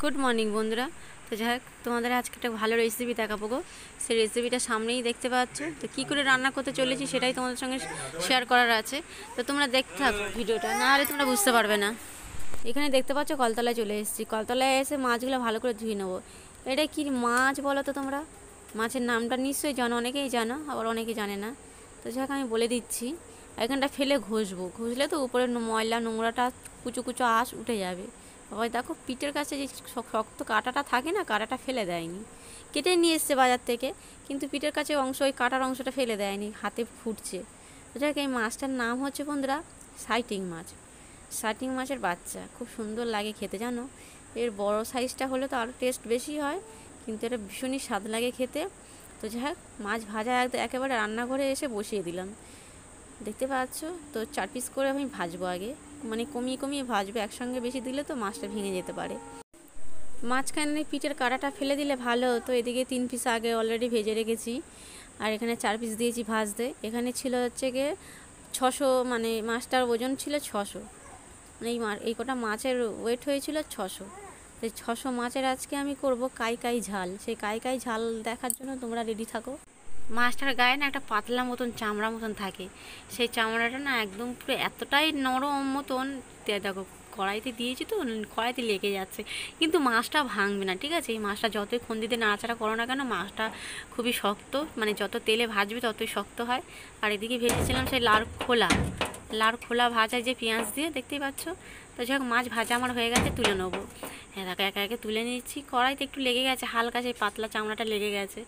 Good morning বন্ধুরা। তো যাই হোক, তোমাদের আজকে একটা ভালো রেসিপি দেখাবো গো। সেই রেসিপিটা সামনেই দেখতে পাচ্ছ। তো কী করে রান্না করতে চলেছি সেটাই তোমাদের সঙ্গে শেয়ার করার আছে। তো তোমরা দেখতে থাকো ভিডিওটা, না হলে তোমরা বুঝতে পারবে না। এখানে দেখতে পাচ্ছ কলতলায় চলে এসেছি। কলতলায় এসে মাছগুলো ভালো করে ধুয়ে নেবো। এটা কি মাছ বলো তো তোমরা? মাছের নামটা নিশ্চয়ই জানো, অনেকেই জানো, আবার অনেকেই জানে না। তো যাই হোক, আমি বলে দিচ্ছি। এখানটা ফেলে ঘষবো, ঘষলে তো উপরে ময়লা নোংরাটা কুচো কুচো আঁশ উঠে যাবে। আবার দেখো পিঠের কাছে যে শক্ত কাঁটাটা থাকে না, কাঁটাটা ফেলে দেয়নি, কেটে নিয়ে এসছে বাজার থেকে, কিন্তু পিঠের কাছে অংশ ওই কাটার অংশটা ফেলে দেয়নি, হাতে ফুটছে। তো যাই হোক, এই মাছটার নাম হচ্ছে বন্ধুরা সাইটিং মাছ। সাইটিং মাছের বাচ্চা খুব সুন্দর লাগে খেতে, জানো। এর বড় সাইজটা হলে তো আরও টেস্ট বেশি হয়, কিন্তু এটা ভীষণই স্বাদ লাগে খেতে। তো যাই হোক, মাছ ভাজা একেবারে রান্নাঘরে এসে বসিয়ে দিলাম, দেখতে পাচ্ছ। তো 4 পিস করে আমি ভাজবো আগে, মানে কমিয়ে কমিয়ে ভাজবো, একসঙ্গে বেশি দিলে তো মাছটা ভেঙে যেতে পারে। মাঝখানে পিঠের কাঁটাটা ফেলে দিলে ভালো হতো। এদিকে 3 পিস আগে অলরেডি ভেজে রেখেছি, আর এখানে 4 পিস দিয়েছি ভাজতে। এখানে ছিল হচ্ছে গিয়ে 600, মানে মাছটার ওজন ছিল 600, মানে এই কটা মাছের ওয়েট হয়েছিল 600। তো 600 মাছের আজকে আমি করব কাই ঝাল। সেই কাই ঝাল দেখার জন্য তোমরা রেডি থাকো। মাছটার গায়ে না একটা পাতলা মতন চামড়া মতন থাকে, সেই চামড়াটা না একদম পুরো এতটাই নরম মতন। দেখো কড়াইতে দিয়েছি তো, কড়াইতে লেগে যাচ্ছে, কিন্তু মাছটা ভাঙবে না, ঠিক আছে। এই মাছটা যতই খন্দিতে নাড়াচাড়া করো না কেন, মাছটা খুবই শক্ত, মানে যত তেলে ভাজবে ততই শক্ত হয়। আর এদিকে ভেজেছিলাম সেই লার খোলা ভাজা, যে পেঁয়াজ দিয়ে, দেখতেই পাচ্ছ। তো যাই হোক, মাছ ভাজা আমার হয়ে গেছে, তুলে নেবো। হ্যাঁ দেখো, একে একে তুলে নিচ্ছি। কড়াইতে একটু লেগে গেছে হালকা, সেই পাতলা চামড়াটা লেগে গেছে,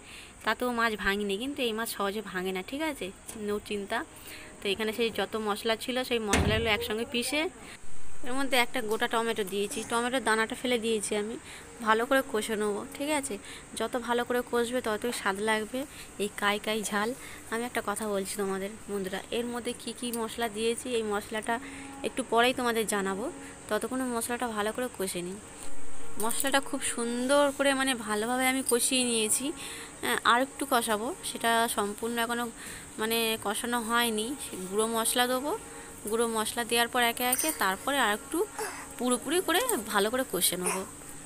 তাতেও মাছ ভাঙিনি, কিন্তু এই মাছ সহজে ভাঙে না, ঠিক আছে, নো চিন্তা। তো এখানে সেই যত মশলা ছিল সেই মশলাগুলো একসঙ্গে পিষে এর মধ্যে একটা গোটা টমেটো দিয়েছি, টমেটোর দানাটা ফেলে দিয়েছি আমি। ভালো করে কষে নেবো, ঠিক আছে। যত ভালো করে কষবে ততই স্বাদ লাগবে এই কাই ঝাল। আমি একটা কথা বলছি তোমাদের বন্ধুরা, এর মধ্যে কি কি মশলা দিয়েছি এই মশলাটা একটু পরেই তোমাদের জানাবো। ততক্ষণে মশলাটা ভালো করে কষে নিই। মশলাটা খুব সুন্দর করে, মানে ভালোভাবে আমি কষিয়ে নিয়েছি। আর একটু কষাবো, সেটা সম্পূর্ণ এখনও মানে কষানো হয়নি। গুঁড়ো মশলা দেবো, গুঁড়ো মশলা দেওয়ার পর একে একে তারপরে আর একটু পুরোপুরি করে ভালো করে কষে নেবো।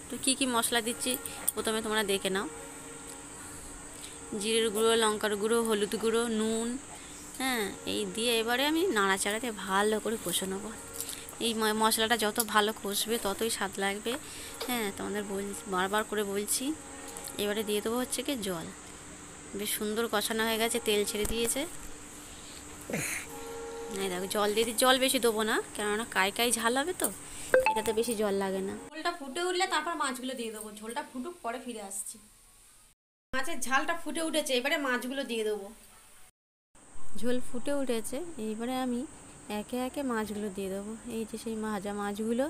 তো কী কী মশলা দিচ্ছি প্রথমে তোমরা দেখে নাও। জিরের গুঁড়ো, লঙ্কার গুঁড়ো, হলুদ গুঁড়ো, নুন, হ্যাঁ, এই দিয়ে এবারে আমি নাড়াচাড়াতে ভালো করে কষে নেবো। এই মশলাটা যত ভালো কষবে ততই স্বাদ লাগবে। হ্যাঁ, তোমাদের বারবার করে বলছি। এবারে দিয়ে দেবো হচ্ছে কি জল। বেশ সুন্দর কষানো হয়ে গেছে, তেল ছেড়ে দিয়েছে। এই দেখো, জল দিয়ে জল বেশি দেবো না, কেননা কাই ঝাল হবে তো, এটাতে বেশি জল লাগে না। ঝোলটা ফুটে উঠলে তারপর মাছগুলো দিয়ে দেবো। ঝোলটা ফুটুক, পরে ফিরে আসছি। মাছের ঝালটা ফুটে উঠেছে, এবারে মাছগুলো দিয়ে দেবো। ঝোল ফুটে উঠেছে, এইবারে আমি একে একে মাছগুলো দিয়ে দেবো। এই যে সেই ভাজা মাছগুলো,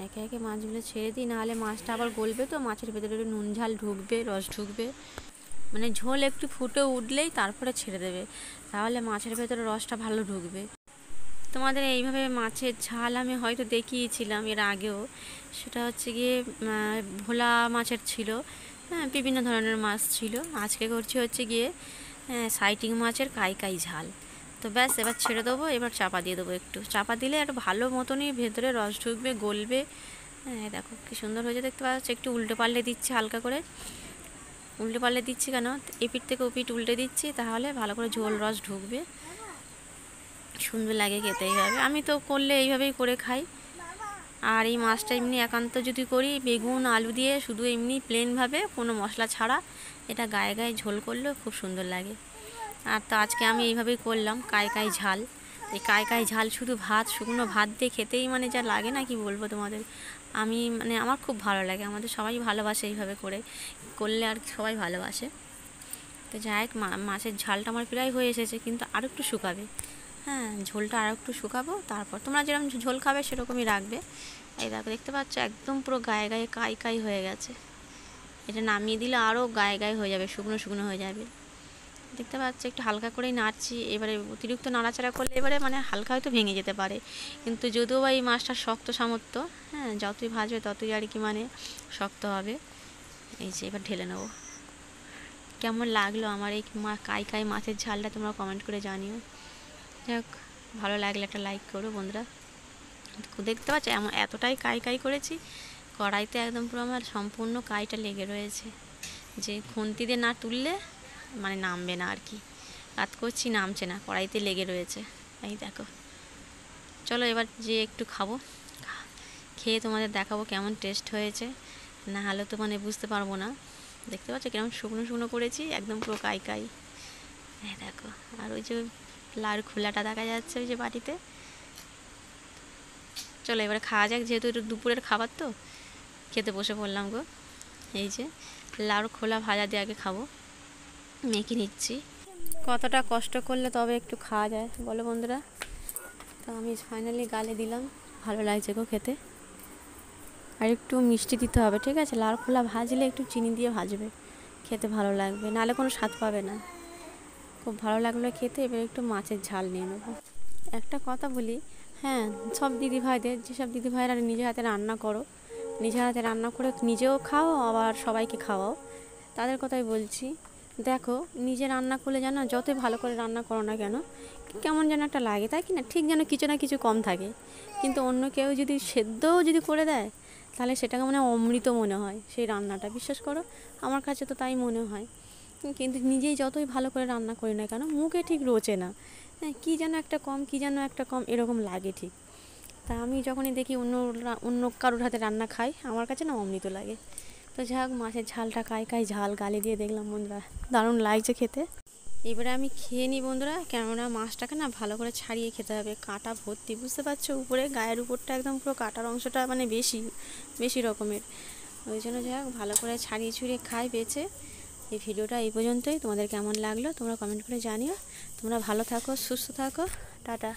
একে একে মাছগুলো ছেড়ে দিই, নাহলে মাছটা আবার গলবে তো, মাছের ভেতরে নুন ঝাল ঢুকবে, রস ঢুকবে। মানে ঝোল একটু ফুটে উঠলেই তারপরে ছেড়ে দেবে, তাহলে মাছের ভেতরে রসটা ভালো ঢুকবে। তোমাদের এইভাবে মাছের ঝাল আমি হয়তো দেখিয়েছিলাম এর আগেও। সেটা হচ্ছে গিয়ে ভোলা মাছের ছিল, হ্যাঁ, বিভিন্ন ধরনের মাছ ছিল। আজকে করছি হচ্ছে গিয়ে সাইটিং মাছের কাই ঝাল। তো ব্যাস, এবার ছেড়ে দেবো। এবার চাপা দিয়ে দেবো, একটু চাপা দিলে একটু ভালো মতনই ভেতরে রস ঢুকবে, গলবে। হ্যাঁ দেখো কী সুন্দর হয়েছে, দেখতে পাচ্ছ। একটু উল্টে পাল্টে দিচ্ছি হালকা করে। উল্টে পাল্টে দিচ্ছি কেন, এপিঠ থেকে ওপিঠ উল্টে দিচ্ছি, তাহলে ভালো করে ঝোল রস ঢুকবে, সুন্দর লাগে খেতে। এইভাবে আমি তো করলে এইভাবেই করে খাই। আর এই মাছটা এমনি একান্ত যদি করি বেগুন আলু দিয়ে, শুধু এমনি প্লেনভাবে, কোনো মশলা ছাড়া, এটা গায়ে গায়ে ঝোল করলেও খুব সুন্দর লাগে। আর তো আজকে আমি এইভাবেই করলাম কাই ঝাল। এই কাই ঝাল শুধু ভাত, শুকনো ভাত দিয়ে খেতেই মানে যা লাগে না, কি বলবো তোমাদের। আমি মানে আমার খুব ভালো লাগে, আমাদের সবাই ভালোবাসে এইভাবে করে করলে, আর সবাই ভালোবাসে। তো যাই হোক, মাছের ঝালটা আমার প্রায় হয়ে এসেছে, কিন্তু আর একটু শুকাবে। হ্যাঁ, ঝোলটা আর একটু শুকাবো, তারপর তোমরা যেরকম ঝোল খাবে সেরকমই রাখবে। এই দেখো, দেখতে পাচ্ছ একদম পুরো গায়ে গায়ে কাই হয়ে গেছে। এটা নামিয়ে দিলে আরও গায়ে গায়ে হয়ে যাবে, শুকনো শুকনো হয়ে যাবে। দেখতে পাচ্ছ একটু হালকা করেই নাড়ছি। এবারে অতিরিক্ত নাড়াচাড়া করলে এবারে মানে হালকা হয়তো ভেঙে যেতে পারে, কিন্তু যদিও বা এই মাছটা শক্ত সামর্থ্য, হ্যাঁ, যতই ভাজবে ততই আর কি মানে শক্ত হবে। এই যে এবার ঢেলে নেবো। কেমন লাগলো আমার এই কাই মাছের ঝালটা তোমরা কমেন্ট করে জানিও। যাক, ভালো লাগলে একটা লাইক করো বন্ধুরা। দেখতে পাচ্ছ এতটাই কাই করেছি, কড়াইতে একদম পুরো আমার সম্পূর্ণ কাইটা লেগে রয়েছে, যে খুন্তি দিয়ে না তুললে মানে নামবে না আর কি। কাত করছি, নামছে না, কড়াইতে লেগে রয়েছে। এই দেখো, চলো এবার যে একটু খাবো, খেয়ে তোমাদের দেখাবো কেমন টেস্ট হয়েছে। না হলে তো মানে বুঝতে পারবো না। দেখতে পাচ্ছ কেমন শুকনো শুকনো করেছি, একদম পুরো কাই কাই। হ্যাঁ দেখো, আর ওই যে লাউর খোলাটা দেখা যাচ্ছে ওই যে বাটিতে। চলো এবারে খাওয়া যাক, যেহেতু একটু দুপুরের খাবার তো খেতে বসে পড়লাম গো। এই যে লাউর খোলা ভাজা দিয়ে আগে খাবো, মেখে নিচ্ছি। কতটা কষ্ট করলে তবে একটু খাওয়া যায় বলো বন্ধুরা। তো আমি ফাইনালি গালে দিলাম, ভালো লাগছে গো খেতে। আর একটু মিষ্টি দিতে হবে, ঠিক আছে? লাউর খোলা ভাজলে একটু চিনি দিয়ে ভাজবে, খেতে ভালো লাগবে, নাহলে কোনো স্বাদ পাবে না। খুব ভালো লাগলো খেতে। এবার একটু মাছের ঝাল নিয়ে নেবো। একটা কথা বলি, হ্যাঁ, সব দিদিভাইদের, যেসব দিদিভাইরা নিজের হাতে রান্না করো, নিজের হাতে রান্না করে নিজেও খাও আবার সবাইকে খাওয়াও, তাদের কথাই বলছি। দেখো, নিজে রান্না করলে যেন যতই ভালো করে রান্না করো না কেন, কেমন যেন একটা লাগে, তাই কি না? ঠিক যেন কিছু না কিছু কম থাকে। কিন্তু অন্য কেউ যদি সেদ্ধও যদি করে দেয়, তাহলে সেটাকে মানে অমৃত মনে হয় সেই রান্নাটা, বিশ্বাস করো, আমার কাছে তো তাই মনে হয়। কিন্তু নিজেই যতই ভালো করে রান্না করি না কেন, মুখে ঠিক রোচে না। হ্যাঁ, কী যেন একটা কম, কী যেন একটা কম, এরকম লাগে ঠিক। তা আমি যখনই দেখি অন্য কারোর হাতে রান্না খাই, আমার কাছে না অমৃত লাগে। তো যাই হোক, মাছের ঝালটা কাই কাই ঝাল গালে দিয়ে দেখলাম বন্ধুরা, দারুণ লাগছে খেতে। এবারে আমি খেয়ে নিই বন্ধুরা, কেননা মাছটাকে না ভালো করে ছাড়িয়ে খেতে হবে, কাঁটা ভর্তি, বুঝতে পারছো? উপরে গায়ের উপরটা একদম পুরো কাঁটার অংশটা মানে বেশি বেশি রকমের। ওই জন্য যাই হোক, ভালো করে ছাড়িয়ে ছুড়িয়ে খাই বেছে। এই ভিডিওটা এই পর্যন্তই। তোমাদের কেমন লাগলো তোমরা কমেন্ট করে জানিও। তোমরা ভালো থাকো, সুস্থ থাকো, টাটা।